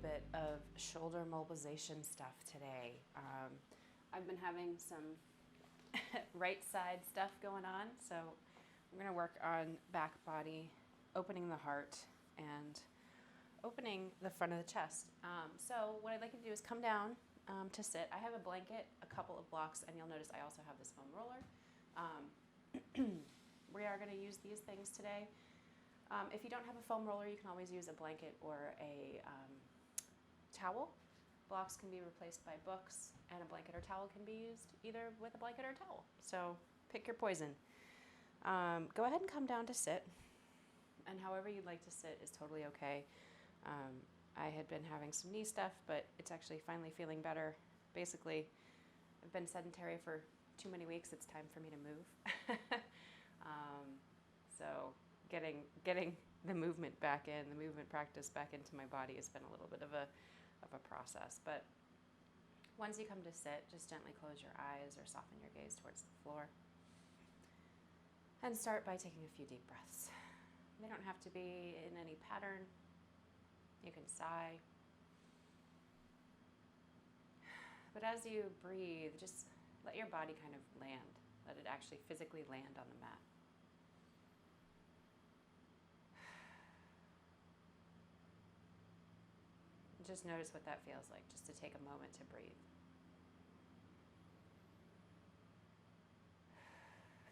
bit of shoulder mobilization stuff today. I've been having some right side stuff going on, so I'm going to work on back body, opening the heart, and opening the front of the chest. So what I'd like you to do is come down to sit. I have a blanket, a couple of blocks, and you'll notice I also have this foam roller. We are going to use these things today. If you don't have a foam roller, you can always use a blanket or a towel. Blocks can be replaced by books, and a blanket or towel can be used either with a blanket or a towel. So pick your poison. Go ahead and come down to sit, and however you'd like to sit is totally okay. I had been having some knee stuff, but it's actually finally feeling better. Basically, I've been sedentary for too many weeks. It's time for me to move. So getting the movement back in, the movement practice back into my body has been a little bit of a process. But once you come to sit, just gently close your eyes or soften your gaze towards the floor. And start by taking a few deep breaths. They don't have to be in any pattern. You can sigh. But as you breathe, just let your body kind of land. Let it actually physically land on the mat. Just notice what that feels like, just to take a moment to breathe.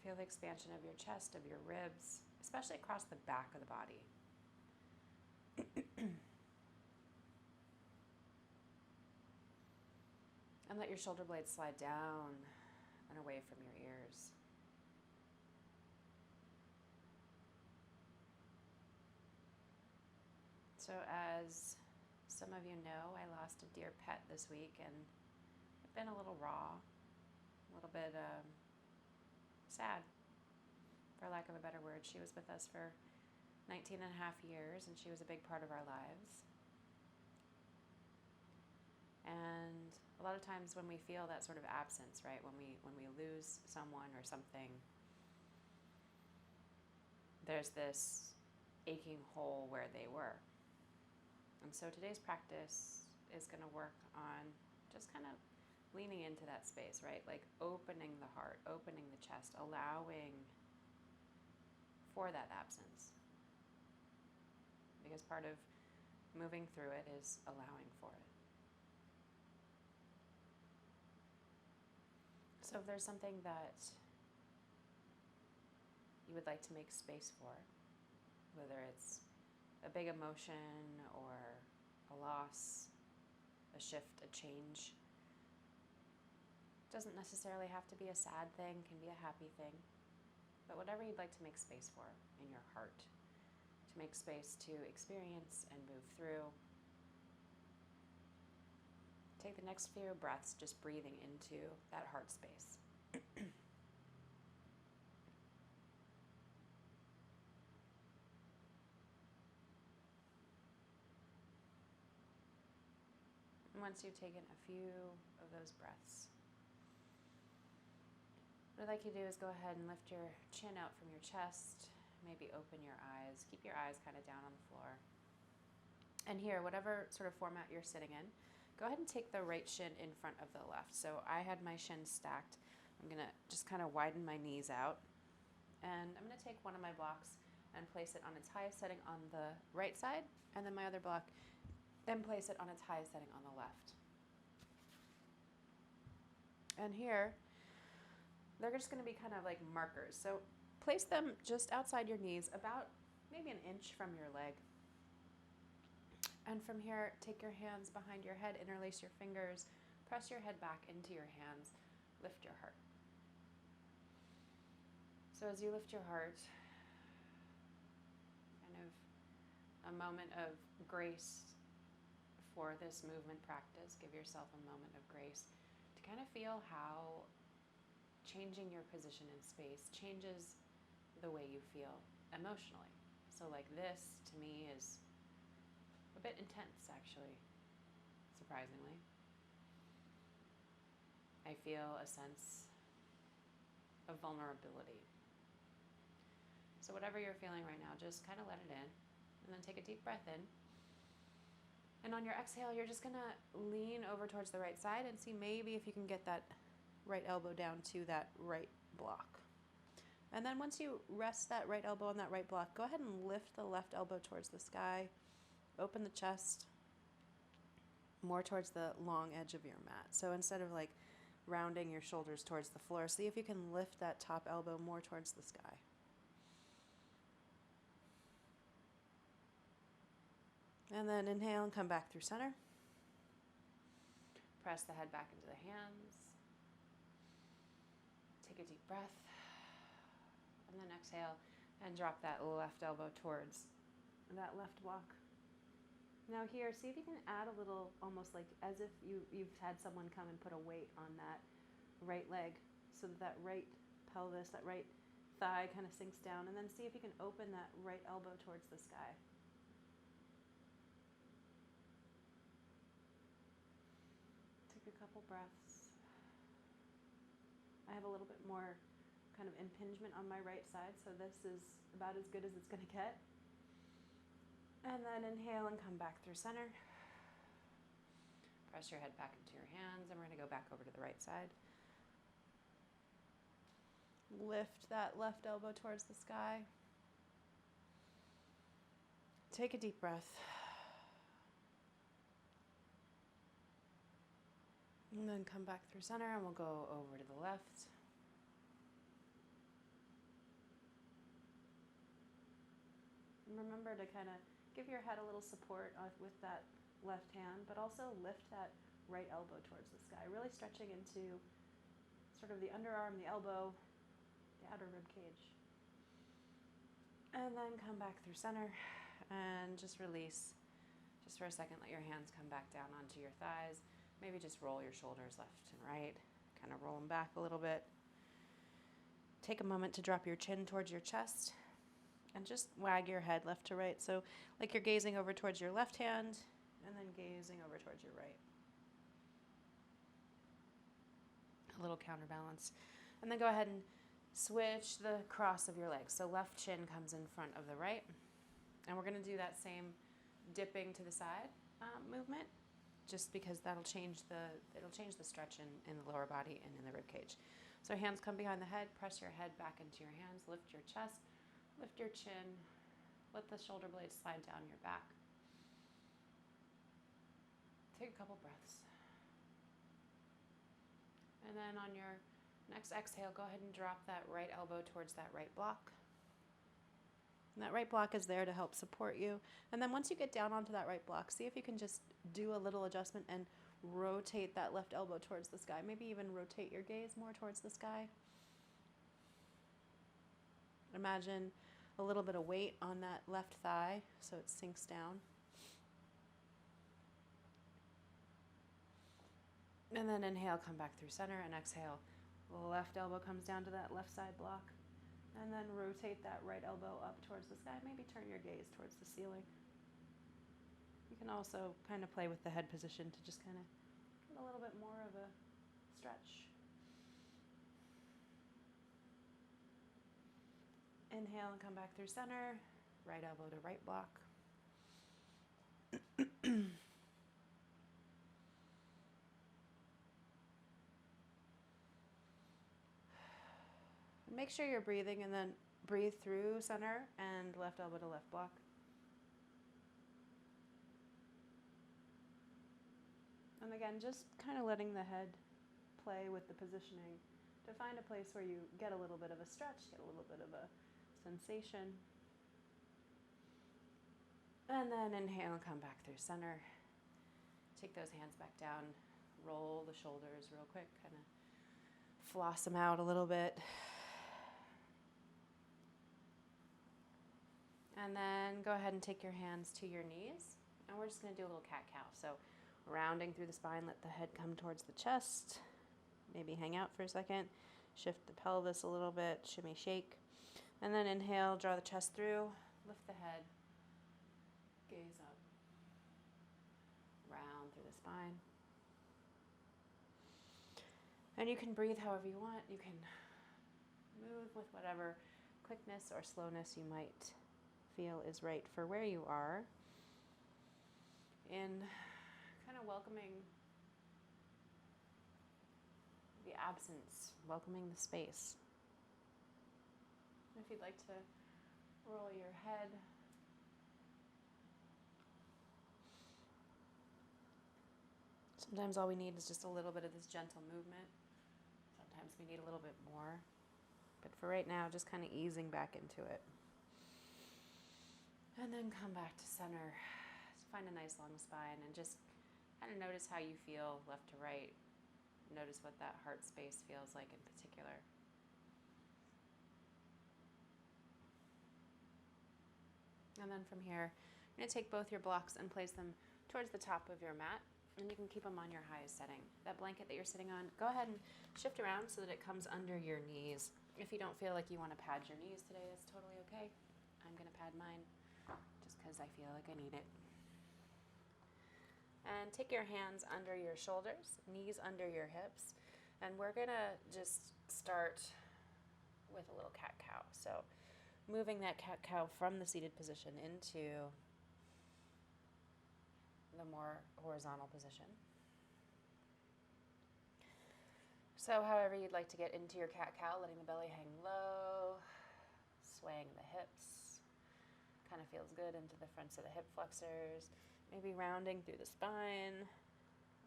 Feel the expansion of your chest, of your ribs, especially across the back of the body. And let your shoulder blades slide down and away from your ears. So as some of you know, I lost a dear pet this week, and I've been a little raw, a little bit sad, for lack of a better word. She was with us for 19 and a half years, and she was a big part of our lives. And a lot of times when we feel that sort of absence, right, when we lose someone or something, there's this aching hole where they were. And so today's practice is going to work on just kind of leaning into that space, right? Like opening the heart, opening the chest, allowing for that absence. Because part of moving through it is allowing for it. So if there's something that you would like to make space for, whether it's a big emotion or a loss, a shift, a change, doesn't necessarily have to be a sad thing, can be a happy thing, but whatever you'd like to make space for in your heart, to make space to experience and move through. Take the next few breaths just breathing into that heart space. And once you've taken a few of those breaths, what I'd like you to do is go ahead and lift your chin out from your chest, maybe open your eyes, keep your eyes kind of down on the floor. And here, whatever sort of format you're sitting in, go ahead and take the right shin in front of the left. So I had my shin stacked. I'm going to just kind of widen my knees out. And I'm going to take one of my blocks and place it on its highest setting on the right side, and then my other block, then place it on its highest setting on the left. And here, they're just going to be kind of like markers. So place them just outside your knees, about maybe an inch from your leg. And from here, take your hands behind your head, interlace your fingers, press your head back into your hands, lift your heart. So as you lift your heart, kind of a moment of grace for this movement practice. Give yourself a moment of grace to kind of feel how changing your position in space changes the way you feel emotionally. So like this, to me, is a bit intense, actually, surprisingly. I feel a sense of vulnerability. So whatever you're feeling right now, just kind of let it in, and then take a deep breath in. And on your exhale, you're just gonna lean over towards the right side and see maybe if you can get that right elbow down to that right block. And then once you rest that right elbow on that right block, go ahead and lift the left elbow towards the sky, open the chest more towards the long edge of your mat. So instead of like rounding your shoulders towards the floor, see if you can lift that top elbow more towards the sky. And then inhale and come back through center. Press the head back into the hands. Take a deep breath. And then exhale and drop that left elbow towards that left block. Now here, see if you can add a little, almost like as if you've had someone come and put a weight on that right leg so that right pelvis, that right thigh kind of sinks down. And then see if you can open that right elbow towards the sky. Take a couple breaths. I have a little bit more kind of impingement on my right side, so this is about as good as it's going to get. And then inhale and come back through center. Press your head back into your hands, and we're going to go back over to the right side. Lift that left elbow towards the sky. Take a deep breath. And then come back through center, and we'll go over to the left. And remember to kind of give your head a little support with that left hand, but also lift that right elbow towards the sky, really stretching into sort of the underarm, the elbow, the outer rib cage. And then come back through center and just release. Just for a second, let your hands come back down onto your thighs. Maybe just roll your shoulders left and right, kind of roll them back a little bit. Take a moment to drop your chin towards your chest and just wag your head left to right. So like you're gazing over towards your left hand and then gazing over towards your right. A little counterbalance. And then go ahead and switch the cross of your legs. So left shin comes in front of the right. And we're going to do that same dipping to the side movement, just because it'll change the stretch in the lower body and in the rib cage. So hands come behind the head, press your head back into your hands, lift your chest, lift your chin, let the shoulder blades slide down your back. Take a couple breaths. And then on your next exhale, go ahead and drop that right elbow towards that right block. And that right block is there to help support you. And then once you get down onto that right block, see if you can just do a little adjustment and rotate that left elbow towards the sky. Maybe even rotate your gaze more towards the sky. Imagine a little bit of weight on that left thigh so it sinks down. And then inhale, come back through center, and exhale. The left elbow comes down to that left side block. And then rotate that right elbow up towards the sky. Maybe turn your gaze towards the ceiling. You can also kind of play with the head position to just kind of get a little bit more of a stretch. Inhale and come back through center. Right elbow to right block. Make sure you're breathing, and then breathe through center and left elbow to left block. And again, just kind of letting the head play with the positioning to find a place where you get a little bit of a stretch, get a little bit of a sensation. And then inhale and come back through center. Take those hands back down. Roll the shoulders real quick, kind of floss them out a little bit. And then go ahead and take your hands to your knees. And we're just going to do a little cat-cow. So rounding through the spine, let the head come towards the chest. Maybe hang out for a second. Shift the pelvis a little bit, shimmy, shake. And then inhale, draw the chest through, lift the head, gaze up, round through the spine. And you can breathe however you want. You can move with whatever quickness or slowness you might feel is right for where you are. in kind of welcoming the absence, welcoming the space. If you'd like to roll your head, sometimes all we need is just a little bit of this gentle movement. Sometimes we need a little bit more. But for right now, just kind of easing back into it. And then come back to center. Find a nice long spine and just kind of notice how you feel left to right. Notice what that heart space feels like in particular. And then from here, you're going to take both your blocks and place them towards the top of your mat. And you can keep them on your highest setting. That blanket that you're sitting on, go ahead and shift around so that it comes under your knees. If you don't feel like you want to pad your knees today, that's totally okay. I'm going to pad mine just because I feel like I need it. And take your hands under your shoulders, knees under your hips. And we're going to just start with a little cat-cow. So moving that cat-cow from the seated position into the more horizontal position. So however you'd like to get into your cat-cow, letting the belly hang low, swaying the hips. Kind of feels good into the fronts of the hip flexors. Maybe rounding through the spine.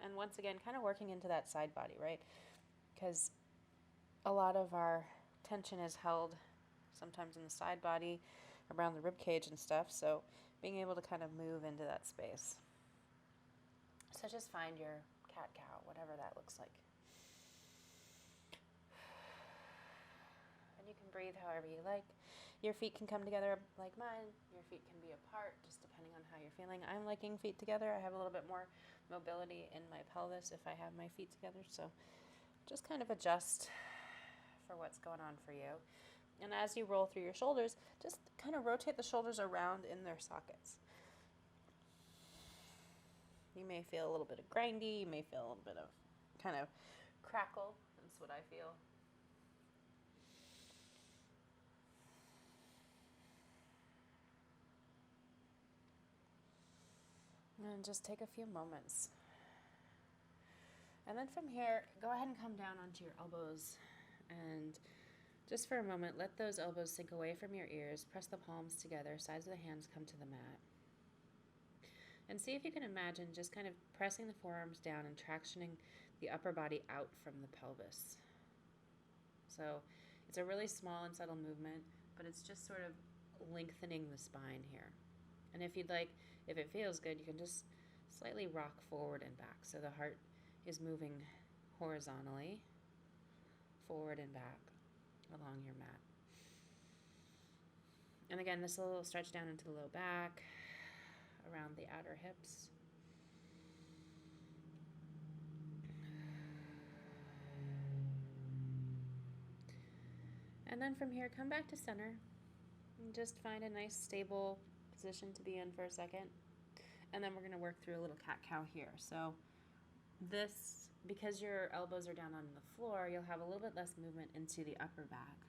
And once again, kind of working into that side body, right? Because a lot of our tension is held sometimes in the side body, around the rib cage and stuff. So being able to kind of move into that space. So just find your cat-cow, whatever that looks like. And you can breathe however you like. Your feet can come together like mine. Your feet can be apart, just depending on how you're feeling. I'm liking feet together. I have a little bit more mobility in my pelvis if I have my feet together. So just kind of adjust for what's going on for you. And as you roll through your shoulders, just kind of rotate the shoulders around in their sockets. You may feel a little bit of grindy. You may feel a little bit of kind of crackle. That's what I feel. And just take a few moments. And then from here, go ahead and come down onto your elbows. And just for a moment, let those elbows sink away from your ears. Press the palms together. Sides of the hands come to the mat. And see if you can imagine just kind of pressing the forearms down and tractioning the upper body out from the pelvis. So it's a really small and subtle movement, but it's just sort of lengthening the spine here. And if you'd like, if it feels good, you can just slightly rock forward and back. So the heart is moving horizontally, forward and back along your mat. And again, this will stretch down into the low back, around the outer hips. And then from here, come back to center. And just find a nice stable position to be in for a second. And then we're going to work through a little cat-cow here. So this, because your elbows are down on the floor, you'll have a little bit less movement into the upper back.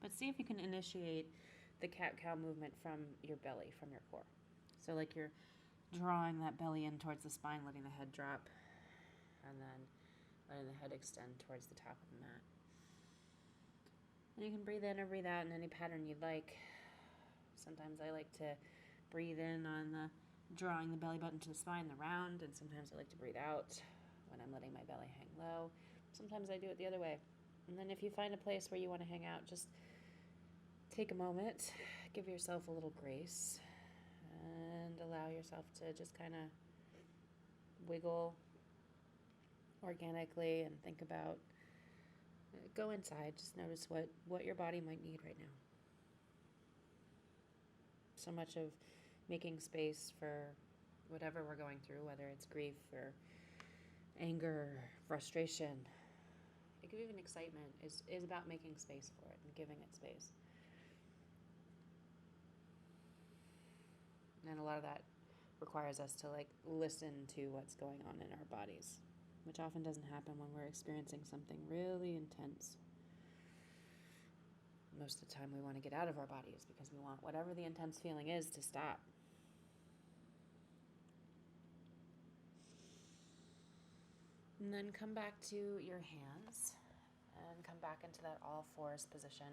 But see if you can initiate the cat-cow movement from your belly, from your core. So like you're drawing that belly in towards the spine, letting the head drop, and then letting the head extend towards the top of the mat. And you can breathe in or breathe out in any pattern you'd like. Sometimes I like to breathe in on the drawing the belly button to the spine, the round, and sometimes I like to breathe out when I'm letting my belly hang low. Sometimes I do it the other way. And then if you find a place where you want to hang out, just take a moment, give yourself a little grace, and allow yourself to just kind of wiggle organically and think about, go inside, just notice what your body might need right now. So much of making space for whatever we're going through, whether it's grief or anger, frustration, it could be even excitement, is about making space for it and giving it space. And a lot of that requires us to listen to what's going on in our bodies, which often doesn't happen when we're experiencing something really intense. Most of the time we want to get out of our bodies because we want whatever the intense feeling is to stop. And then come back to your hands and come back into that all fours position.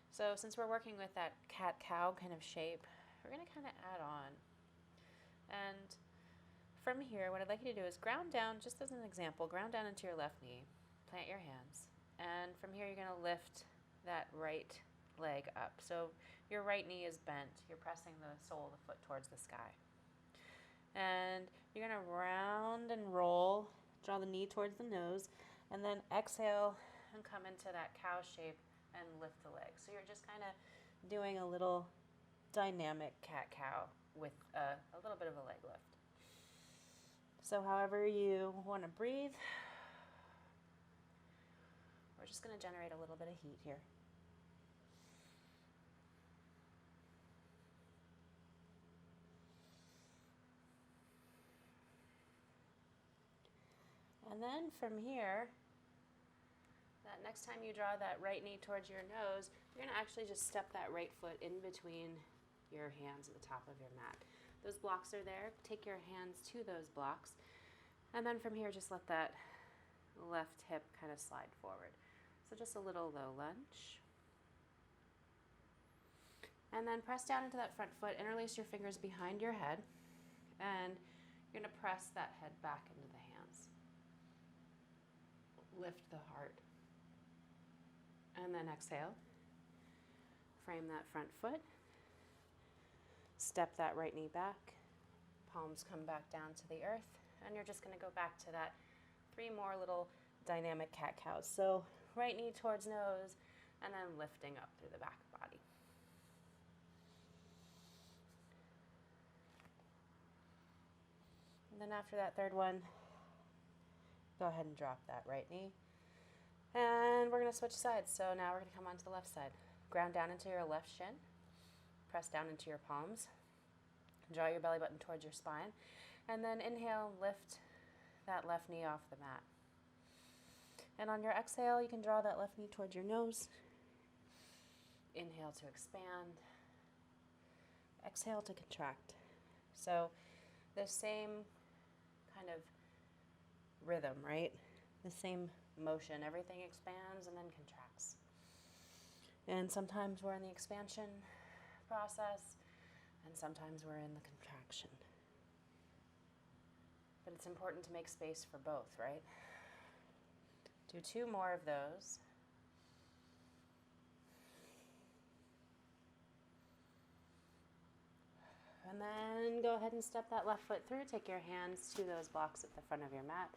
So since we're working with that cat-cow kind of shape, we're going to kind of add on. And from here, what I'd like you to do is ground down, just as an example, ground down into your left knee, plant your hands. And from here, you're going to lift that right leg up. So your right knee is bent. You're pressing the sole of the foot towards the sky. And you're going to round and roll, draw the knee towards the nose, and then exhale and come into that cow shape and lift the leg. So you're just kind of doing a little dynamic cat-cow with a little bit of a leg lift. So however you want to breathe, we're just going to generate a little bit of heat here. And then from here, that next time you draw that right knee towards your nose, you're going to actually just step that right foot in between your hands at the top of your mat. Those blocks are there. Take your hands to those blocks. And then from here, just let that left hip kind of slide forward. So just a little low lunge. And then press down into that front foot, interlace your fingers behind your head, and you're going to press that head back into the hands. Lift the heart. And then exhale. Frame that front foot. Step that right knee back. Palms come back down to the earth. And you're just going to go back to that 3 more little dynamic cat-cows. So right knee towards nose, and then lifting up through the back body. And then after that third one, go ahead and drop that right knee. And we're going to switch sides. So now we're going to come onto the left side. Ground down into your left shin. Press down into your palms. Draw your belly button towards your spine. And then inhale, lift that left knee off the mat. And on your exhale, you can draw that left knee towards your nose. Inhale to expand. Exhale to contract. So the same kind of rhythm, right? The same motion. Everything expands and then contracts. And sometimes we're in the expansion process, and sometimes we're in the contraction. But it's important to make space for both, right? Do 2 more of those. And then go ahead and step that left foot through. Take your hands to those blocks at the front of your mat.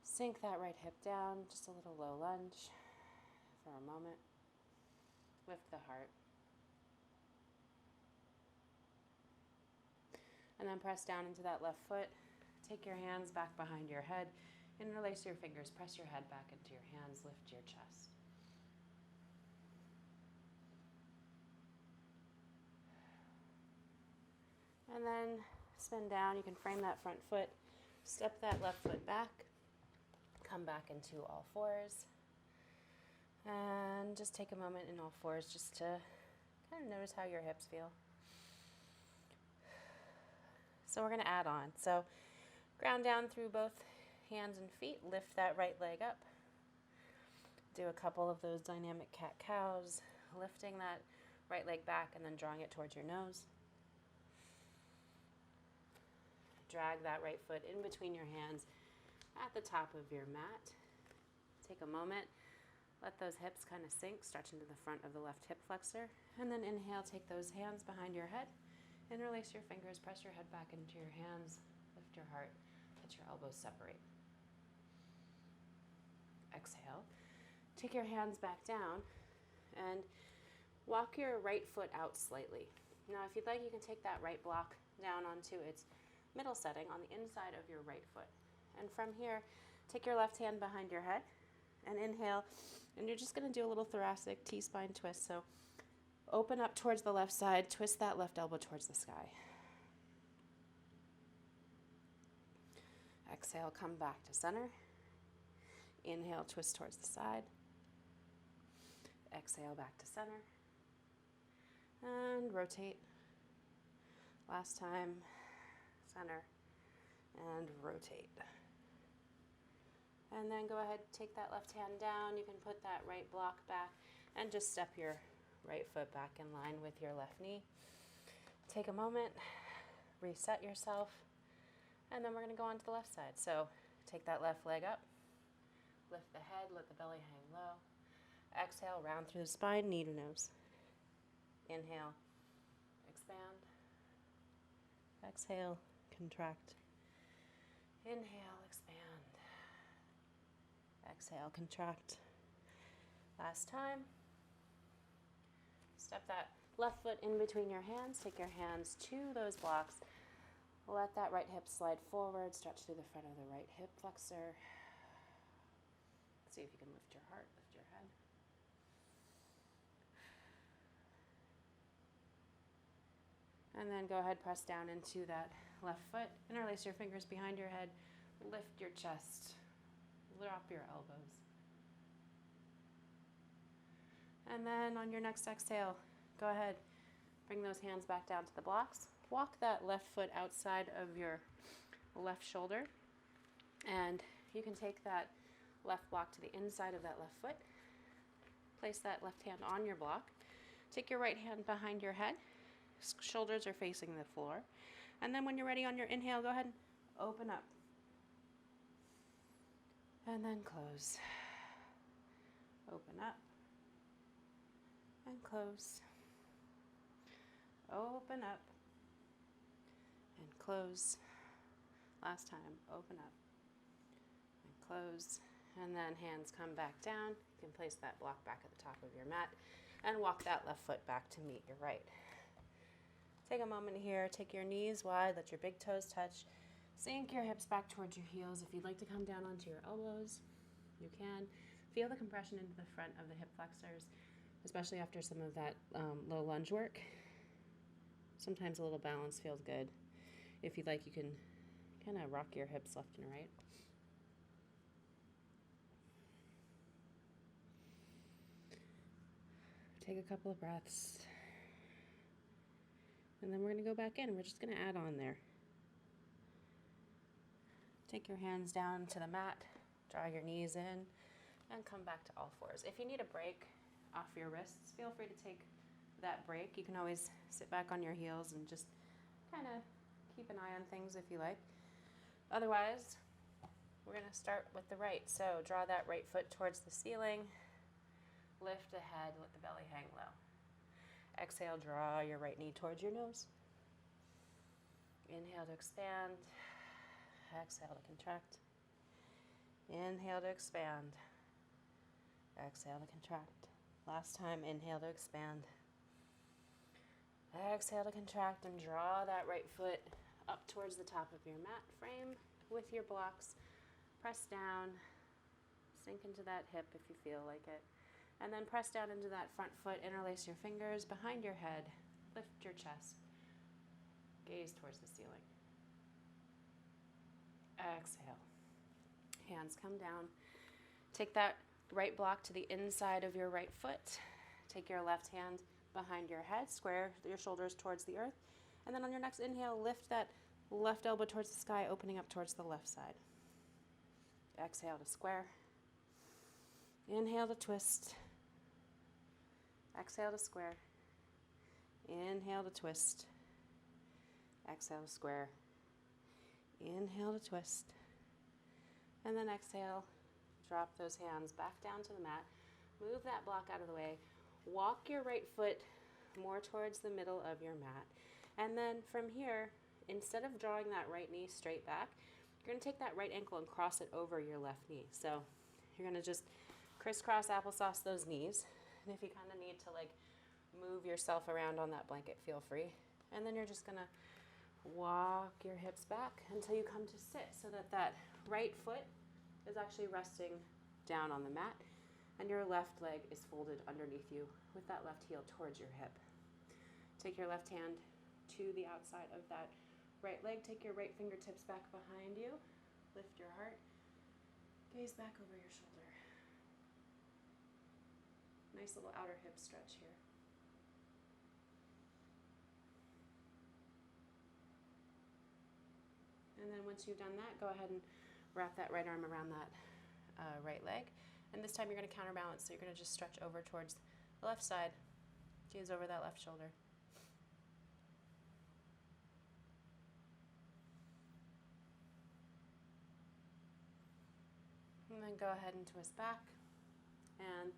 Sink that right hip down, just a little low lunge for a moment. Lift the heart. And then press down into that left foot. Take your hands back behind your head. Interlace your fingers. Press your head back into your hands. Lift your chest. And then spin down. You can frame that front foot. Step that left foot back. Come back into all fours. And just take a moment in all fours just to kind of notice how your hips feel. So we're going to add on. So ground down through both hands and feet. Lift that right leg up. Do a couple of those dynamic cat-cows. Lifting that right leg back and then drawing it towards your nose. Drag that right foot in between your hands at the top of your mat. Take a moment. Let those hips kind of sink. Stretch into the front of the left hip flexor. And then inhale, take those hands behind your head. Interlace your fingers. Press your head back into your hands. Lift your heart. Let your elbows separate. Exhale. Take your hands back down and walk your right foot out slightly. Now, if you'd like, you can take that right block down onto its middle setting on the inside of your right foot. And from here, take your left hand behind your head and inhale. And you're just going to do a little thoracic T-spine twist. So open up towards the left side. Twist that left elbow towards the sky. Exhale, come back to center. Inhale, twist towards the side. Exhale, back to center. And rotate. Last time, center. And rotate. And then go ahead, take that left hand down. You can put that right block back and just step your right foot back in line with your left knee. Take a moment, reset yourself, and then we're going to go on to the left side. So take that left leg up, lift the head, let the belly hang low. Exhale, round through the spine, knee to nose. Inhale, expand. Exhale, contract. Inhale, expand. Exhale, contract. Last time. Step that left foot in between your hands. Take your hands to those blocks. Let that right hip slide forward. Stretch through the front of the right hip flexor. See if you can lift your heart, lift your head. And then go ahead, press down into that left foot. Interlace your fingers behind your head. Lift your chest. Drop your elbows. And then on your next exhale, go ahead, bring those hands back down to the blocks. Walk that left foot outside of your left shoulder. And you can take that left block to the inside of that left foot. Place that left hand on your block. Take your right hand behind your head. Shoulders are facing the floor. And then when you're ready on your inhale, go ahead and open up. And then close. Open up. And close. Open up. And close. Last time. Open up. And close. And then hands come back down. You can place that block back at the top of your mat. And walk that left foot back to meet your right. Take a moment here. Take your knees wide. Let your big toes touch. Sink your hips back towards your heels. If you'd like to come down onto your elbows, you can. Feel the compression into the front of the hip flexors, especially after some of that low lunge work. Sometimes a little balance feels good. If you'd like, you can kind of rock your hips left and right. Take a couple of breaths. And then we're going to go back in and we're just going to add on there. Take your hands down to the mat, draw your knees in, and come back to all fours. If you need a break off your wrists, feel free to take that break. You can always sit back on your heels and just kind of keep an eye on things if you like. Otherwise, we're going to start with the right. So draw that right foot towards the ceiling, lift the head, let the belly hang low. Exhale, draw your right knee towards your nose. Inhale to expand. Exhale to contract. Inhale to expand. Exhale to contract. Last time, inhale to expand. Exhale to contract and draw that right foot up towards the top of your mat frame with your blocks. Press down. Sink into that hip if you feel like it. And then press down into that front foot. Interlace your fingers behind your head. Lift your chest. Gaze towards the ceiling. Exhale. Hands come down. Take that right block to the inside of your right foot. Take your left hand behind your head. Square your shoulders towards the earth. And then on your next inhale, lift that left elbow towards the sky, opening up towards the left side. Exhale to square. Inhale to twist. Exhale to square. Inhale to twist. Exhale to square. Inhale to twist. And then exhale. Drop those hands back down to the mat. Move that block out of the way. Walk your right foot more towards the middle of your mat. And then from here, instead of drawing that right knee straight back, you're going to take that right ankle and cross it over your left knee. So you're going to just crisscross applesauce those knees. And if you kind of need to like move yourself around on that blanket, feel free. And then you're just going to walk your hips back until you come to sit so that that right foot is actually resting down on the mat and your left leg is folded underneath you with that left heel towards your hip. Take your left hand to the outside of that right leg. Take your right fingertips back behind you. Lift your heart. Gaze back over your shoulder. Nice little outer hip stretch here. And then once you've done that, go ahead and wrap that right arm around that right leg. And this time you're going to counterbalance, so you're going to just stretch over towards the left side, gaze over that left shoulder. And then go ahead and twist back. And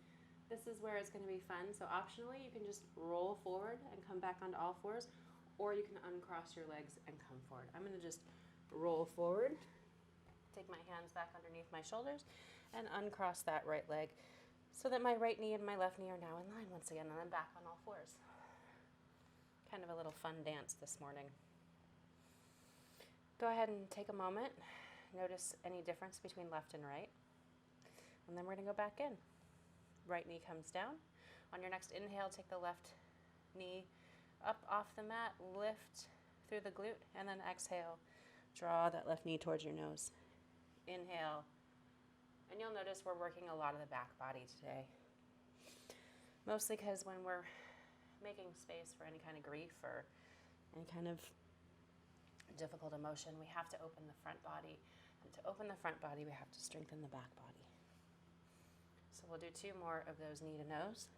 this is where it's going to be fun. So optionally, you can just roll forward and come back onto all fours, or you can uncross your legs and come forward. I'm going to just roll forward, take my hands back underneath my shoulders, and uncross that right leg so that my right knee and my left knee are now in line once again, and then back on all fours. Kind of a little fun dance this morning. Go ahead and take a moment. Notice any difference between left and right. And then we're going to go back in. Right knee comes down. On your next inhale, take the left knee up off the mat, lift through the glute, and then exhale. Draw that left knee towards your nose. Inhale. And you'll notice we're working a lot of the back body today. Mostly because when we're making space for any kind of grief or any kind of difficult emotion, we have to open the front body. And to open the front body, we have to strengthen the back body. So we'll do 2 more of those knee to nose.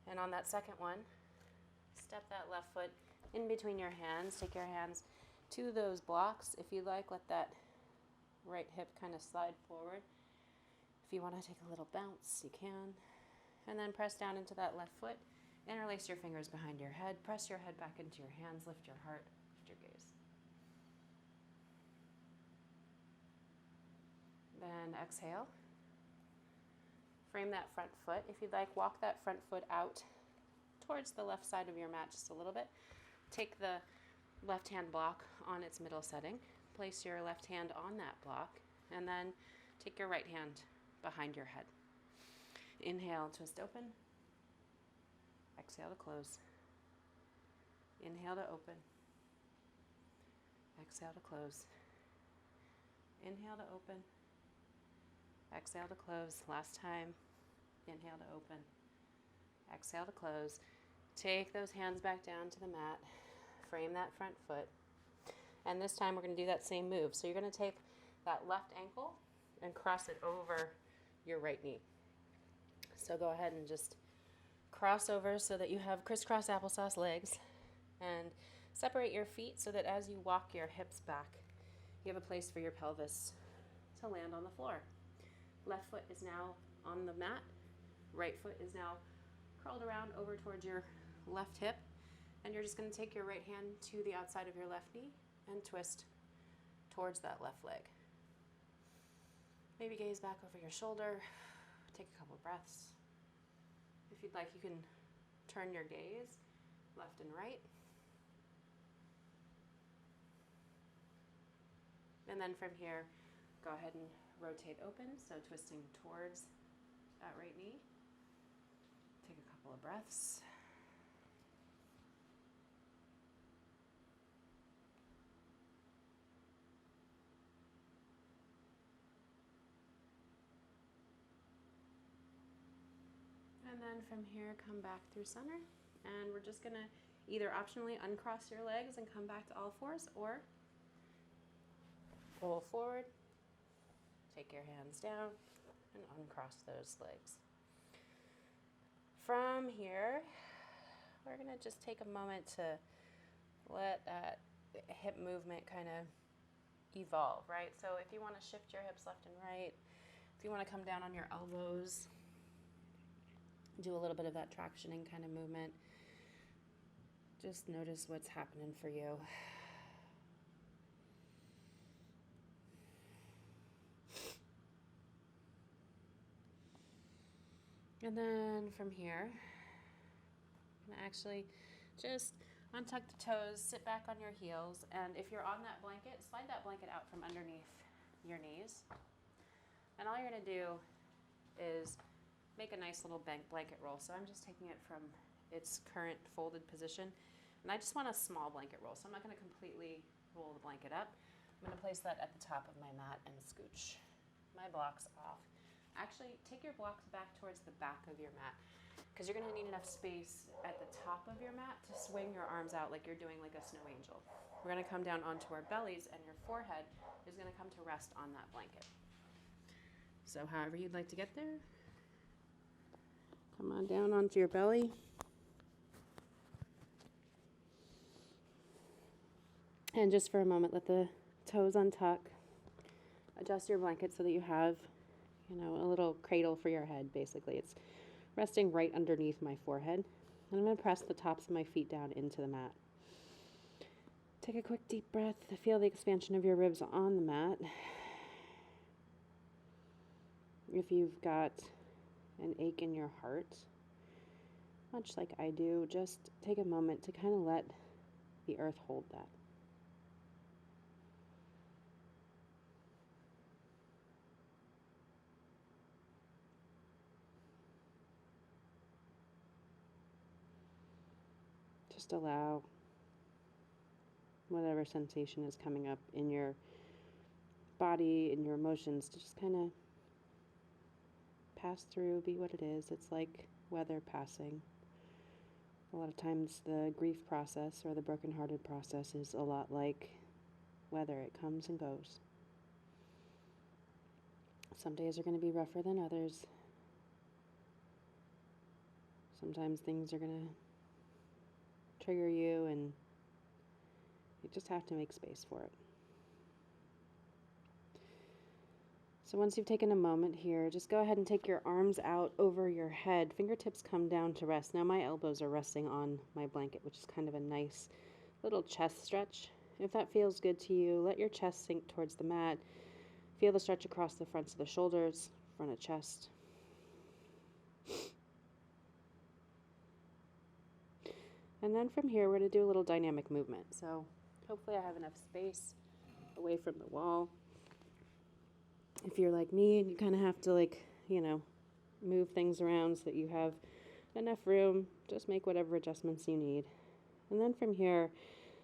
And on that second one, step that left foot in between your hands. Take your hands to those blocks. If you like, let that right hip kind of slide forward. If you want to take a little bounce, you can. And then press down into that left foot. Interlace your fingers behind your head. Press your head back into your hands. Lift your heart. Lift your gaze. Then exhale. Frame that front foot. If you'd like, walk that front foot out towards the left side of your mat just a little bit. Take the left hand block on its middle setting. Place your left hand on that block, and then take your right hand behind your head. Inhale, twist open. Exhale to close. Inhale to open. Exhale to close. Inhale to open. Exhale to close. Last time. Inhale to open. Exhale to close. Take those hands back down to the mat. Frame that front foot. And this time we're going to do that same move. So you're going to take that left ankle and cross it over your right knee. So go ahead and just cross over so that you have crisscross applesauce legs. And separate your feet so that as you walk your hips back, you have a place for your pelvis to land on the floor. Left foot is now on the mat. Right foot is now curled around over towards your left hip. And you're just going to take your right hand to the outside of your left knee and twist towards that left leg. Maybe gaze back over your shoulder. Take a couple breaths. If you'd like, you can turn your gaze left and right. And then from here, go ahead and rotate open, so twisting towards that right knee. Take a couple of breaths. And then from here, come back through center. And we're just gonna either optionally uncross your legs and come back to all fours, or roll forward, take your hands down, and uncross those legs. From here, we're gonna just take a moment to let that hip movement kind of evolve, right? So if you wanna shift your hips left and right, if you wanna come down on your elbows, do a little bit of that tractioning kind of movement. Just notice what's happening for you. And then from here, I'm gonna actually just untuck the toes, sit back on your heels, and if you're on that blanket, slide that blanket out from underneath your knees. And all you're gonna do is make a nice little blanket roll. So I'm just taking it from its current folded position. And I just want a small blanket roll. So I'm not going to completely roll the blanket up. I'm going to place that at the top of my mat and scooch my blocks off. Actually, take your blocks back towards the back of your mat, because you're going to need enough space at the top of your mat to swing your arms out like you're doing like a snow angel. We're going to come down onto our bellies, and your forehead is going to come to rest on that blanket. So however you'd like to get there. Come on down onto your belly. And just for a moment, let the toes untuck. Adjust your blanket so that you have, a little cradle for your head, basically. It's resting right underneath my forehead. And I'm going to press the tops of my feet down into the mat. Take a quick deep breath. Feel the expansion of your ribs on the mat. If you've got an ache in your heart, much like I do, just take a moment to kind of let the earth hold that. Just allow whatever sensation is coming up in your body, in your emotions, to just kind of pass through, be what it is. It's like weather passing. A lot of times the grief process or the brokenhearted process is a lot like weather. It comes and goes. Some days are going to be rougher than others. Sometimes things are going to trigger you, and you just have to make space for it. So once you've taken a moment here, just go ahead and take your arms out over your head. Fingertips come down to rest. Now my elbows are resting on my blanket, which is kind of a nice little chest stretch. If that feels good to you, let your chest sink towards the mat. Feel the stretch across the fronts of the shoulders, front of chest. And then from here, we're going to do a little dynamic movement. So hopefully I have enough space away from the wall. If you're like me and you kind of have to move things around so that you have enough room, just make whatever adjustments you need. And then from here,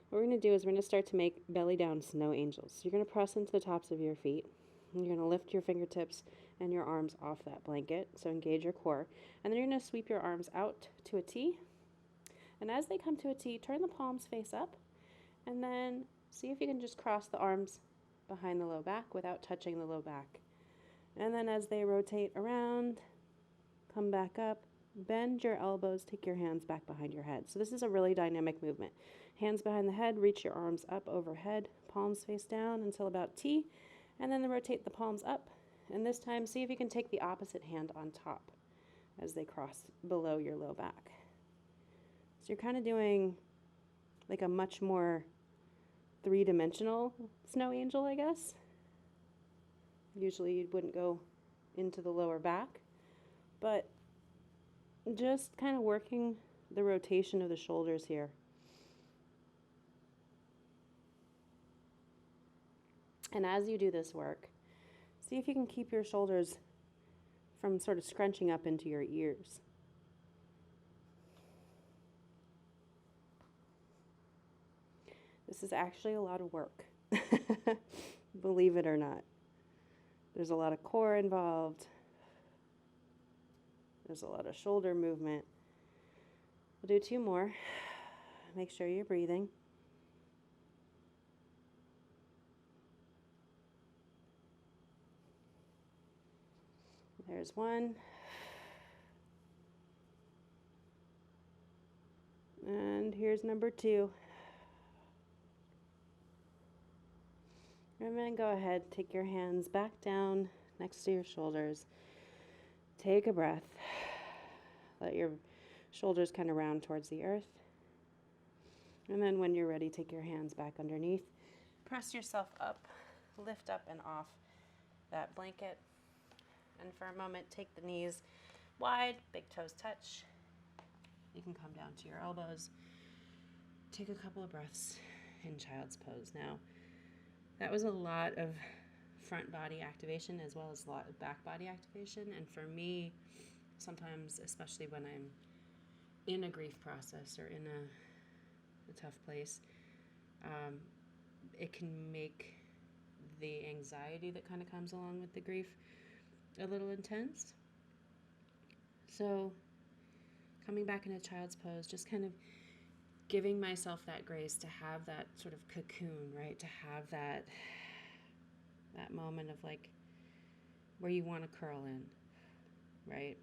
what we're going to do is we're going to start to make belly down snow angels. So you're going to press into the tops of your feet. And you're going to lift your fingertips and your arms off that blanket. So engage your core. And then you're going to sweep your arms out to a T. And as they come to a T, turn the palms face up. And then see if you can just cross the arms behind the low back without touching the low back. And then as they rotate around, come back up, bend your elbows, take your hands back behind your head. So this is a really dynamic movement. Hands behind the head, reach your arms up overhead, palms face down until about T, and then rotate the palms up. And this time, see if you can take the opposite hand on top as they cross below your low back. So you're kind of doing like a much more three-dimensional snow angel, I guess. Usually you wouldn't go into the lower back, but just kind of working the rotation of the shoulders here. And as you do this work, see if you can keep your shoulders from sort of scrunching up into your ears. This is actually a lot of work, believe it or not. There's a lot of core involved. There's a lot of shoulder movement. We'll do 2 more. Make sure you're breathing. There's 1. And here's number 2. And then go ahead, take your hands back down next to your shoulders. Take a breath. Let your shoulders kind of round towards the earth. And then when you're ready, take your hands back underneath. Press yourself up, lift up and off that blanket. And for a moment, take the knees wide, big toes touch. You can come down to your elbows. Take a couple of breaths in child's pose. Now, that was a lot of front body activation as well as a lot of back body activation. And for me, sometimes, especially when I'm in a grief process or in a tough place, it can make the anxiety that kind of comes along with the grief a little intense. So coming back into child's pose, just kind of giving myself that grace to have that sort of cocoon, right? To have that moment of like where you want to curl in, right?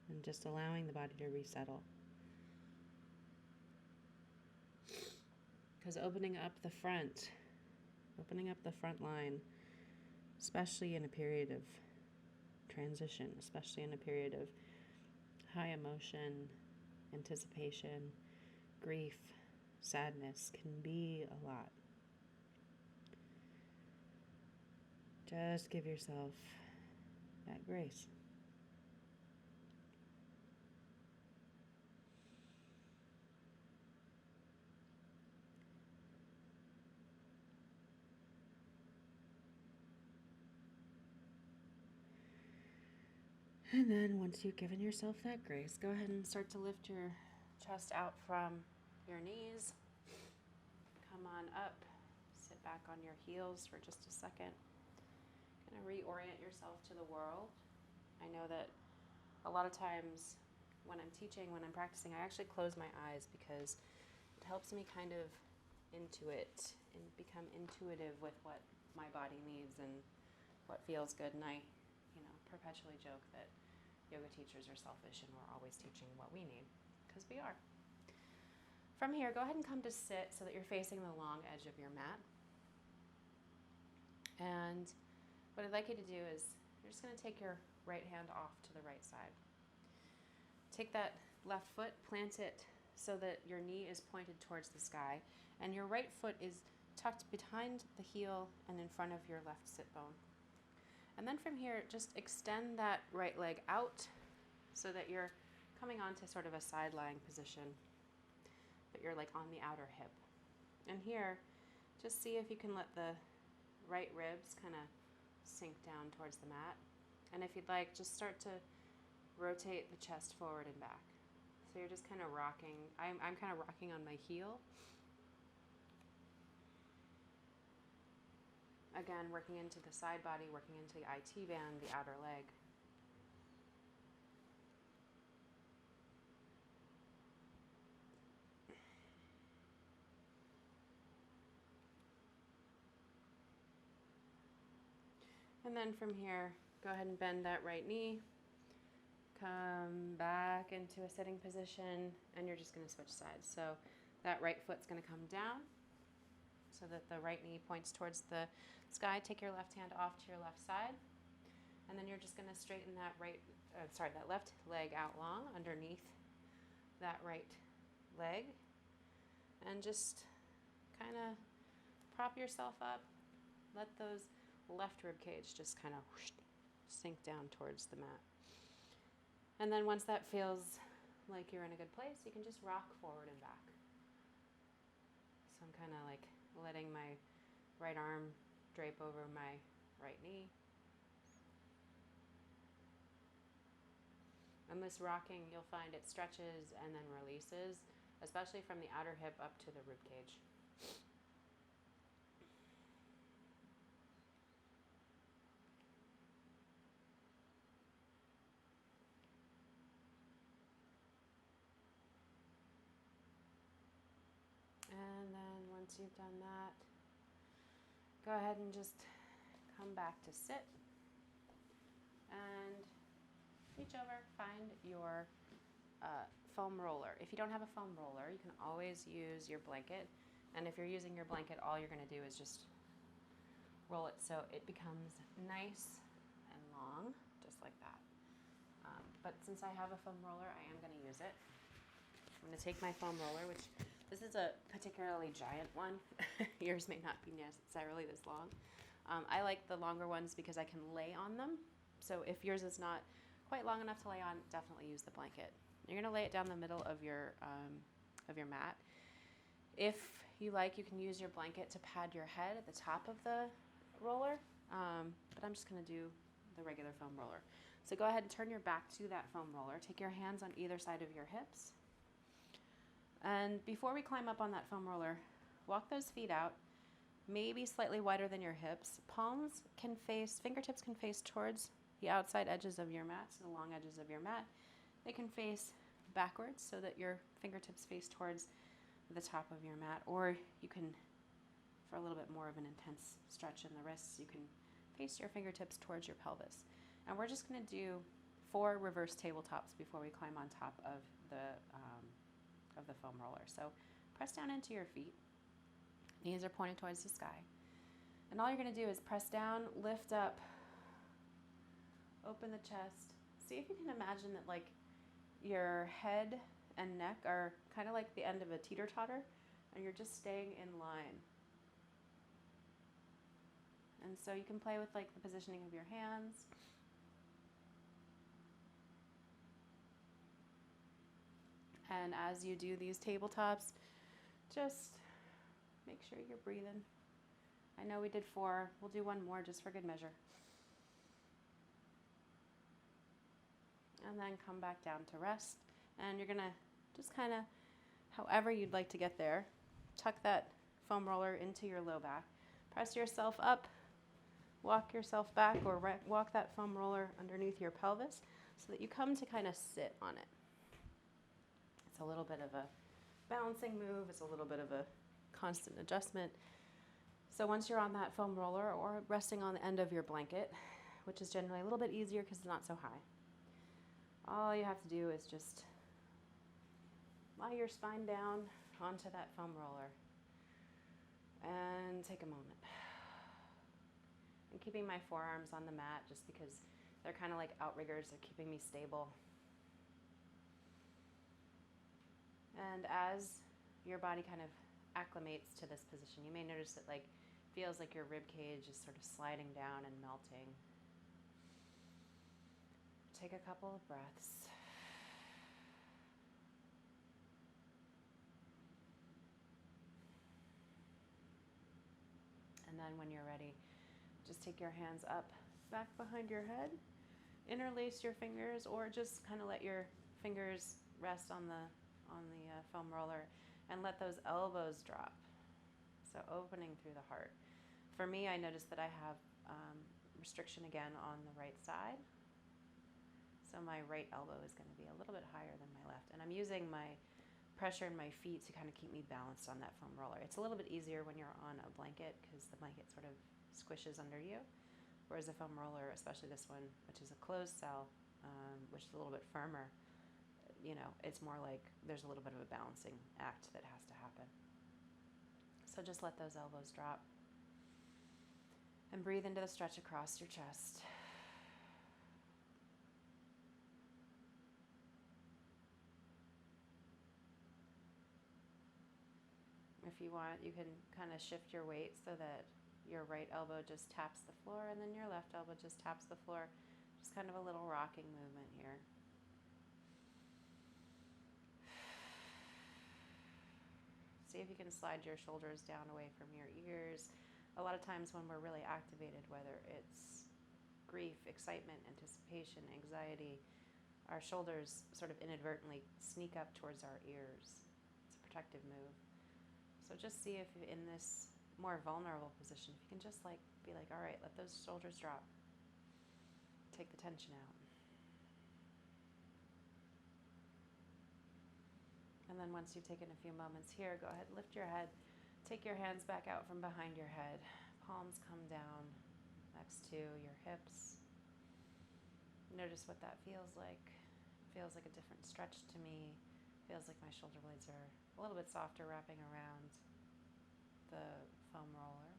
And just allowing the body to resettle. Because opening up the front line, especially in a period of transition, especially in a period of high emotion, anticipation, grief, sadness, can be a lot. Just give yourself that grace. And then once you've given yourself that grace, go ahead and start to lift your chest out from your knees. Come on up. Sit back on your heels for just a second. Kind of reorient yourself to the world. I know that a lot of times when I'm teaching, when I'm practicing, I actually close my eyes because it helps me kind of intuit and become intuitive with what my body needs and what feels good. And I perpetually joke that yoga teachers are selfish and we're always teaching what we need, because we are. From here, go ahead and come to sit so that you're facing the long edge of your mat. And what I'd like you to do is you're just going to take your right hand off to the right side. Take that left foot, plant it so that your knee is pointed towards the sky, and your right foot is tucked behind the heel and in front of your left sit bone. And then from here, just extend that right leg out so that you're coming onto sort of a side lying position, but you're like on the outer hip. And here, just see if you can let the right ribs kind of sink down towards the mat. And if you'd like, just start to rotate the chest forward and back. So you're just kind of rocking. I'm kind of rocking on my heel. Again, working into the side body, working into the IT band, the outer leg. And then from here, go ahead and bend that right knee. Come back into a sitting position, and you're just going to switch sides. So that right foot's going to come down so that the right knee points towards the sky. Take your left hand off to your left side, and then you're just going to straighten that that left leg out long underneath that right leg, and just kind of prop yourself up. Let those left rib cage just kind of sink down towards the mat. And then once that feels like you're in a good place, you can just rock forward and back. So I'm kind of like letting my right arm drape over my right knee. And this rocking, you'll find it stretches and then releases, especially from the outer hip up to the rib cage. And then once you've done that, go ahead and just come back to sit and reach over, find your foam roller. If you don't have a foam roller, you can always use your blanket. And if you're using your blanket, all you're going to do is just roll it so it becomes nice and long, just like that. But since I have a foam roller, I am going to use it. I'm going to take my foam roller, which this is a particularly giant one. Yours may not be necessarily this long. I like the longer ones because I can lay on them. So if yours is not quite long enough to lay on, definitely use the blanket. You're going to lay it down the middle of your mat. If you like, you can use your blanket to pad your head at the top of the roller, but I'm just going to do the regular foam roller. So go ahead and turn your back to that foam roller. Take your hands on either side of your hips. And before we climb up on that foam roller, walk those feet out, maybe slightly wider than your hips. Fingertips can face towards the outside edges of your mat, so the long edges of your mat. They can face backwards so that your fingertips face towards the top of your mat, or you can for a little bit more of an intense stretch in the wrists, you can face your fingertips towards your pelvis. And we're just going to do 4 reverse tabletops before we climb on top of the foam roller. So press down into your feet. Knees are pointed towards the sky. And all you're going to do is press down, lift up, open the chest. See if you can imagine that like your head and neck are kind of like the end of a teeter-totter, and you're just staying in line. And so you can play with like the positioning of your hands. And as you do these tabletops, just make sure you're breathing. I know we did 4. We'll do 1 more just for good measure. And then come back down to rest. And you're going to just kind of, however you'd like to get there, tuck that foam roller into your low back. Press yourself up, walk yourself back, or walk that foam roller underneath your pelvis so that you come to kind of sit on it. It's a little bit of a balancing move. It's a little bit of a constant adjustment. So once you're on that foam roller or resting on the end of your blanket, which is generally a little bit easier because it's not so high, all you have to do is just lie your spine down onto that foam roller and take a moment. I'm keeping my forearms on the mat just because they're kind of like outriggers. They're keeping me stable. And as your body kind of acclimates to this position, you may notice that like feels like your rib cage is sort of sliding down and melting. Take a couple of breaths. And then when you're ready, just take your hands up, back behind your head, interlace your fingers, or just kind of let your fingers rest on the foam roller and let those elbows drop. So opening through the heart. For me, I noticed that I have restriction again on the right side. So my right elbow is going to be a little bit higher than my left. And I'm using my pressure in my feet to kind of keep me balanced on that foam roller. It's a little bit easier when you're on a blanket because the blanket sort of squishes under you. Whereas a foam roller, especially this one, which is a closed cell, which is a little bit firmer, it's more like there's a little bit of a balancing act that has to happen. So just let those elbows drop. And breathe into the stretch across your chest. If you want, you can kind of shift your weight so that your right elbow just taps the floor and then your left elbow just taps the floor. Just kind of a little rocking movement here. See if you can slide your shoulders down away from your ears. A lot of times when we're really activated, whether it's grief, excitement, anticipation, anxiety, our shoulders sort of inadvertently sneak up towards our ears. It's a protective move. So just see if in this more vulnerable position, if you can just be like, all right, let those shoulders drop. Take the tension out. And then once you've taken a few moments here, go ahead, lift your head. Take your hands back out from behind your head. Palms come down next to your hips. Notice what that feels like. Feels like a different stretch to me. Feels like my shoulder blades are a little bit softer wrapping around the foam roller.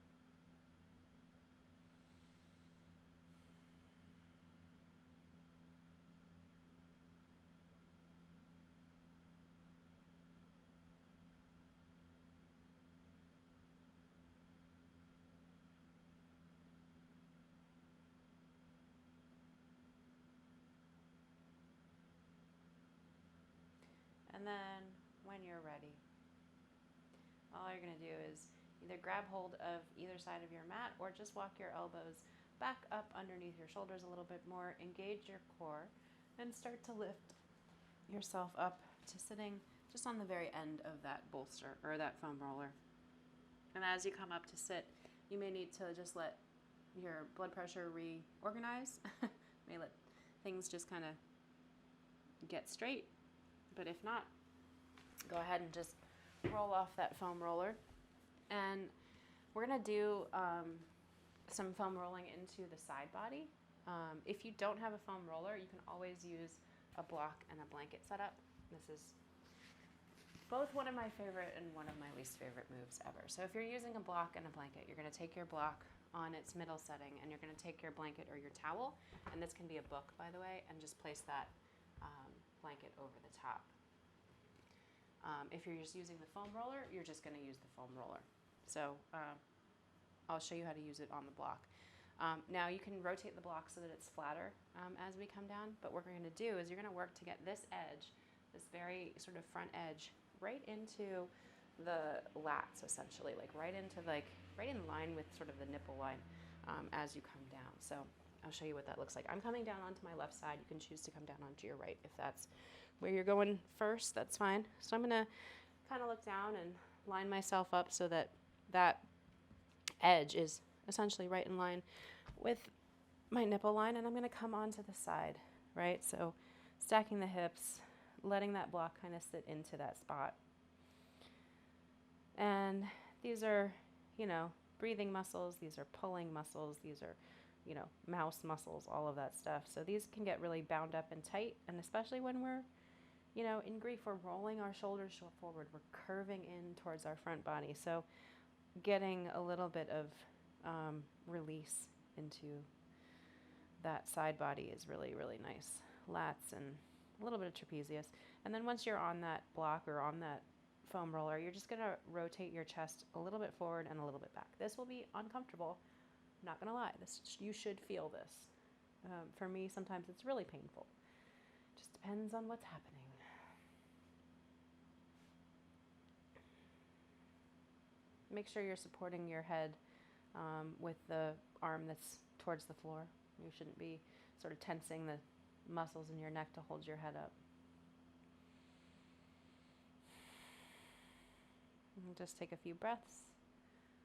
And then when you're ready, all you're going to do is either grab hold of either side of your mat or just walk your elbows back up underneath your shoulders a little bit more, engage your core, and start to lift yourself up to sitting just on the very end of that bolster or that foam roller. And as you come up to sit, you may need to just let your blood pressure reorganize. May let things just kind of get straight. But if not, go ahead and just roll off that foam roller. And We're going to do some foam rolling into the side body. If you don't have a foam roller, you can always use a block and a blanket setup. This is both one of my favorite and one of my least favorite moves ever. So if you're using a block and a blanket, you're going to take your block on its middle setting, and you're going to take your blanket or your towel, and this can be a book, by the way, and just place that blanket over the top. If you're just using the foam roller, you're just going to use the foam roller. So I'll show you how to use it on the block. Now you can rotate the block so that it's flatter as we come down, but what we're going to do is you're going to work to get this edge, this very sort of front edge, right into the lats, essentially, like right in line with sort of the nipple line as you come down. So I'll show you what that looks like. I'm coming down onto my left side. You can choose to come down onto your right if that's where you're going first. That's fine. So I'm going to kind of look down and line myself up so that that edge is essentially right in line with my nipple line, and I'm going to come onto the side, right? So stacking the hips, letting that block kind of sit into that spot. And these are, breathing muscles. These are pulling muscles. These are, mouse muscles, all of that stuff. So these can get really bound up and tight, and especially when we're, in grief, we're rolling our shoulders forward. We're curving in towards our front body. So getting a little bit of release into that side body is really, really nice. Lats and a little bit of trapezius. And then once you're on that block or on that foam roller, you're just going to rotate your chest a little bit forward and a little bit back. This will be uncomfortable. I'm not going to lie. You should feel this. For me, sometimes it's really painful. Just depends on what's happening. Make sure you're supporting your head with the arm that's towards the floor. You shouldn't be sort of tensing the muscles in your neck to hold your head up. And just take a few breaths,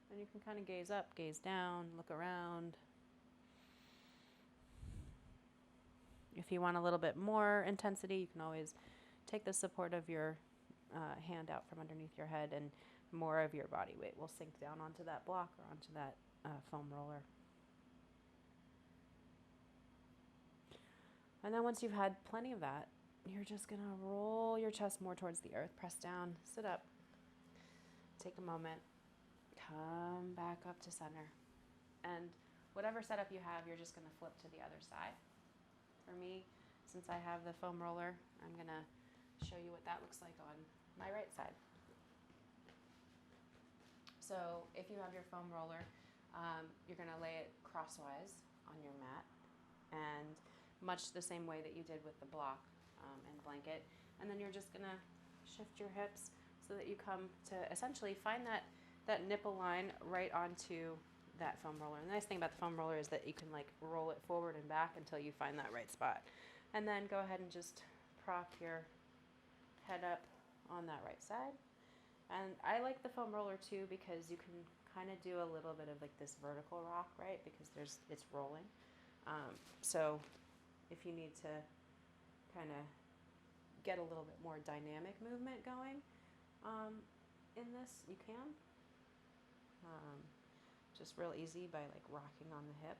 and you can kind of gaze up, gaze down, look around. If you want a little bit more intensity, you can always take the support of your hand out from underneath your head, and more of your body weight will sink down onto that block or onto that foam roller. And then once you've had plenty of that, you're just going to roll your chest more towards the earth, press down, sit up, take a moment, come back up to center. And whatever setup you have, you're just going to flip to the other side. For me, since I have the foam roller, I'm going to show you what that looks like on my right side. So if you have your foam roller, you're going to lay it crosswise on your mat, and much the same way that you did with the block and blanket. And then you're just going to shift your hips so that you come to essentially find that nipple line right onto that foam roller. And the nice thing about the foam roller is that you can roll it forward and back until you find that right spot. And then go ahead and just prop your head up on that right side. And I like the foam roller too because you can kind of do a little bit of this vertical rock, right? Because it's rolling. So if you need to kind of get a little bit more dynamic movement going in this, you can. Just real easy by rocking on the hip.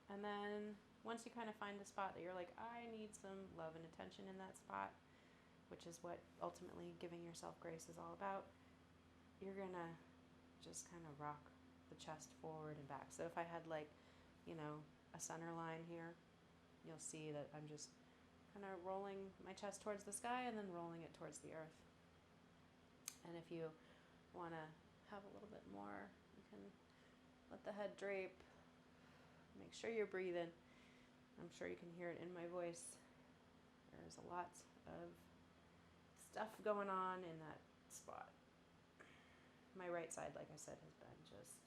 And then once you kind of find the spot that you're I need some love and attention in that spot, which is what ultimately giving yourself grace is all about, you're going to just kind of rock the chest forward and back. So if I had a center line here, you'll see that I'm just kind of rolling my chest towards the sky and then rolling it towards the earth. And if you want to have a little bit more, you can let the head drape. Make sure you're breathing. I'm sure you can hear it in my voice. There's a lot of stuff going on in that spot. My right side, like I said, has been just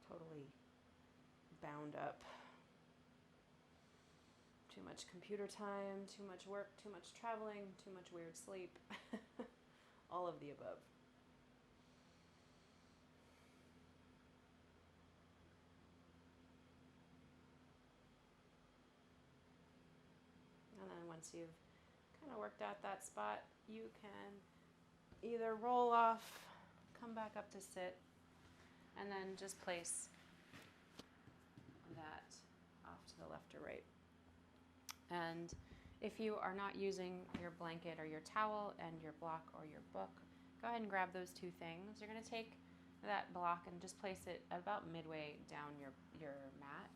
totally bound up. Too much computer time, too much work, too much traveling, too much weird sleep. All of the above. And then once you've kind of worked out that spot, you can either roll off, come back up to sit, and then just place that off to the left or right. And if you are not using your blanket or your towel and your block or your book, go ahead and grab those two things. You're going to take that block and just place it about midway down your mat.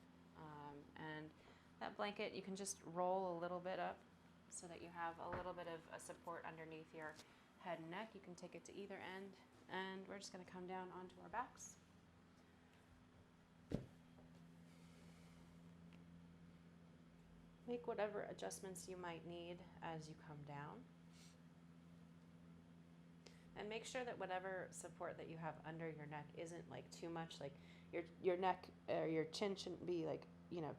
And that blanket, you can just roll a little bit up so that you have a little bit of a support underneath your head and neck. You can take it to either end, and we're just going to come down onto our backs. Make whatever adjustments you might need as you come down. And make sure that whatever support that you have under your neck isn't like too much, like your neck or your chin shouldn't be like,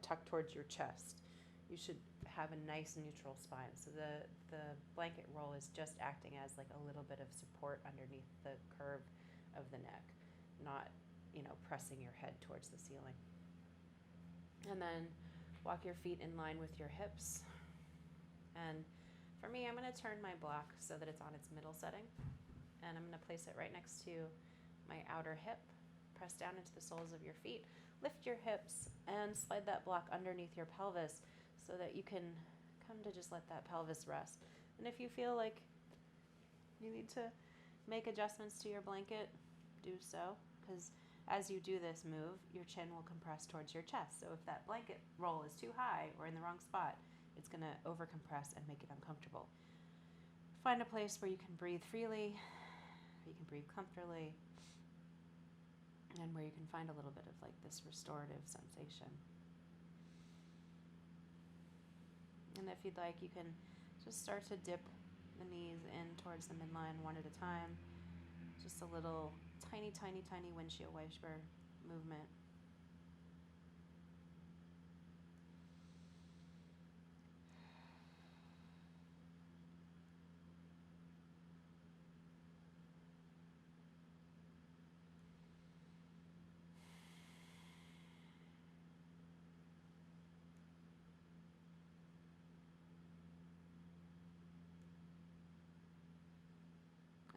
tucked towards your chest. You should have a nice neutral spine. So the blanket roll is just acting as like a little bit of support underneath the curve of the neck, not, pressing your head towards the ceiling. And then walk your feet in line with your hips. And for me, I'm going to turn my block so that it's on its middle setting. And I'm going to place it right next to my outer hip. Press down into the soles of your feet. Lift your hips and slide that block underneath your pelvis so that you can come to just let that pelvis rest. And if you feel like you need to make adjustments to your blanket, do so, because as you do this move, your chin will compress towards your chest. So if that blanket roll is too high or in the wrong spot, it's going to overcompress and make it uncomfortable. Find a place where you can breathe freely, where you can breathe comfortably, and where you can find a little bit of like this restorative sensation. And if you'd like, you can just start to dip the knees in towards the midline one at a time. Just a little tiny, tiny, tiny windshield wiper movement.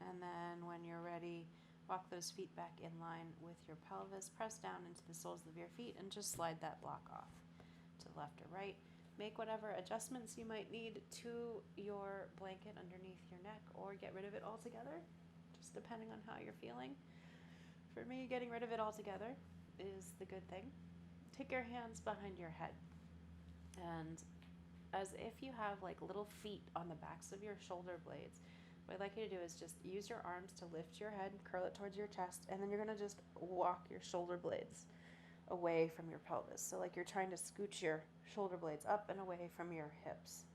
And then when you're ready, walk those feet back in line with your pelvis. Press down into the soles of your feet and just slide that block off to the left or right. Make whatever adjustments you might need to your blanket underneath your neck, or get rid of it altogether, just depending on how you're feeling. For me, getting rid of it altogether is the good thing. Take your hands behind your head, and as if you have like little feet on the backs of your shoulder blades, what I'd like you to do is just use your arms to lift your head, curl it towards your chest, and then you're going to just walk your shoulder blades away from your pelvis. So like you're trying to scooch your shoulder blades up and away from your hips.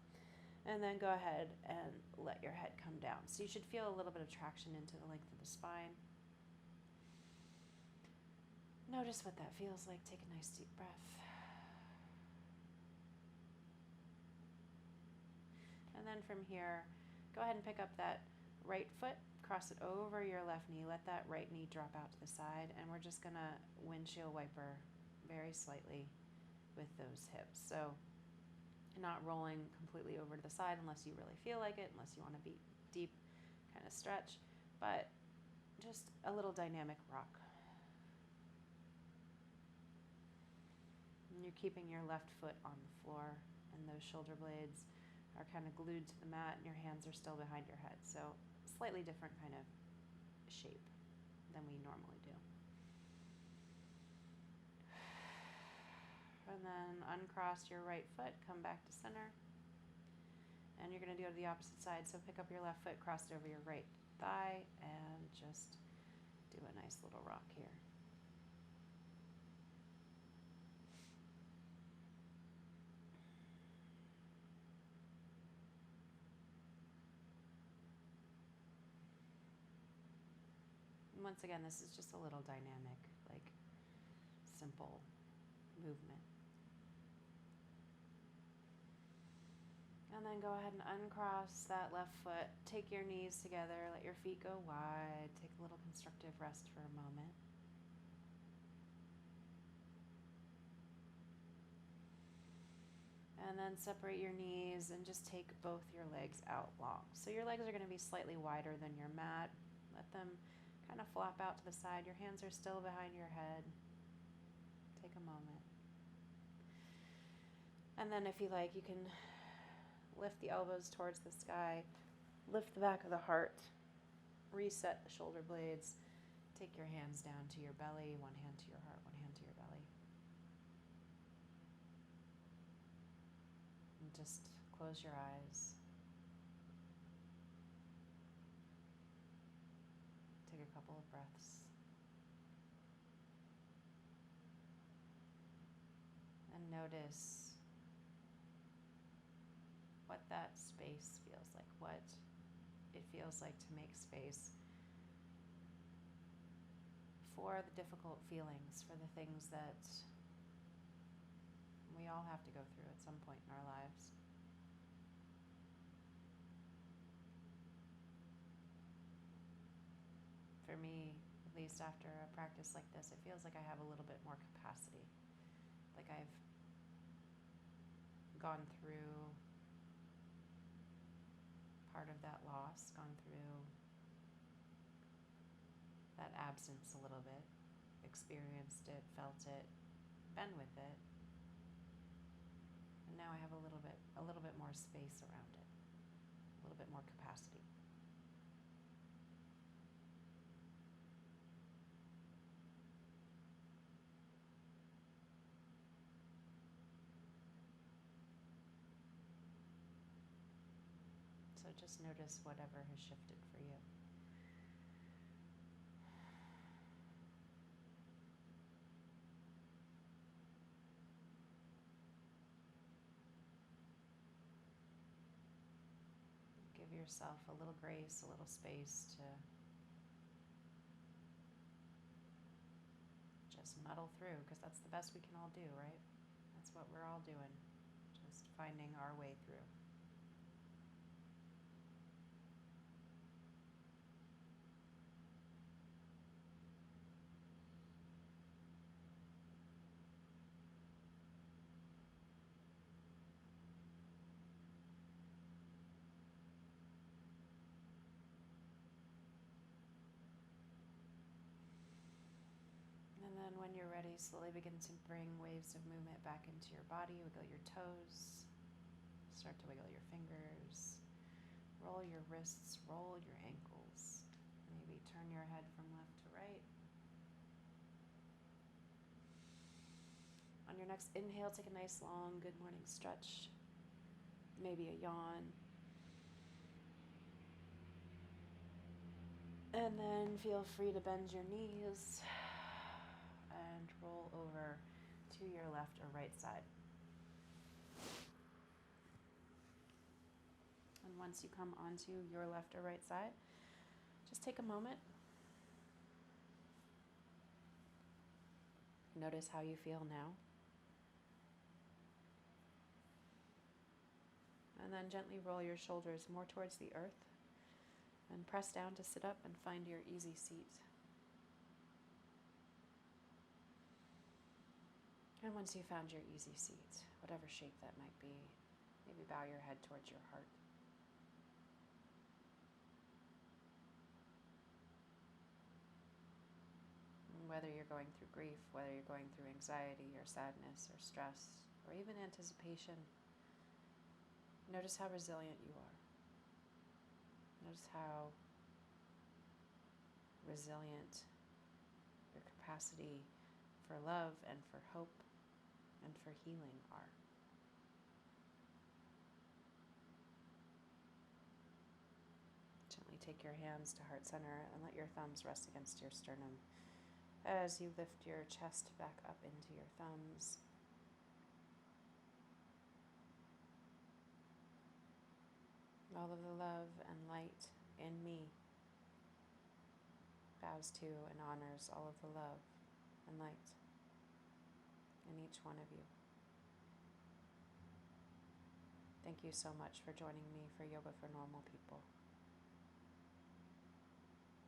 And then go ahead and let your head come down. So you should feel a little bit of traction into the length of the spine. Notice what that feels like. Take a nice deep breath. And then from here, go ahead and pick up that right foot, cross it over your left knee, let that right knee drop out to the side, and we're just going to windshield wiper very slightly with those hips. So not rolling completely over to the side unless you really feel like it, unless you want to be deep kind of stretch, but just a little dynamic rock. And you're keeping your left foot on the floor, and those shoulder blades are kind of glued to the mat, and your hands are still behind your head. So slightly different kind of shape than we normally do. And then uncross your right foot, come back to center. And you're going to go to the opposite side. So pick up your left foot, cross it over your right thigh, and just do a nice little rock here. Once again, this is just a little dynamic, like simple movement. And then go ahead and uncross that left foot. Take your knees together, let your feet go wide. Take a little constructive rest for a moment. And then separate your knees and just take both your legs out long. So your legs are going to be slightly wider than your mat. Let them kind of flop out to the side. Your hands are still behind your head. Take a moment. And then if you like, you can lift the elbows towards the sky, lift the back of the heart, reset the shoulder blades, take your hands down to your belly, one hand to your heart, one hand to your belly. And just close your eyes. Take a couple of breaths. And notice what that space feels like, what it feels like to make space for the difficult feelings, for the things that we all have to go through at some point in our lives. For me, at least after a practice like this, it feels like I have a little bit more capacity. Like I've gone through part of that loss, gone through that absence a little bit, experienced it, felt it, been with it, and now I have a little bit more space around it, a little bit more capacity. So just notice whatever has shifted for you. Give yourself a little grace, a little space to just muddle through, because that's the best we can all do, right? That's what we're all doing, just finding our way through. And then when you're ready, slowly begin to bring waves of movement back into your body. Wiggle your toes. Start to wiggle your fingers. Roll your wrists, roll your ankles. Maybe turn your head from left to right. On your next inhale, take a nice long good morning stretch. Maybe a yawn. And then feel free to bend your knees and roll over to your left or right side. And once you come onto your left or right side, just take a moment. Notice how you feel now. And then gently roll your shoulders more towards the earth and press down to sit up and find your easy seat. And once you've found your easy seat, whatever shape that might be, maybe bow your head towards your heart. And whether you're going through grief, whether you're going through anxiety or sadness or stress or even anticipation, notice how resilient you are. Notice how resilient your capacity for love and for hope and for healing are. Gently take your hands to heart center and let your thumbs rest against your sternum as you lift your chest back up into your thumbs. All of the love and light in me bows to and honors all of the love and light in each one of you. Thank you so much for joining me for Yoga for Normal People.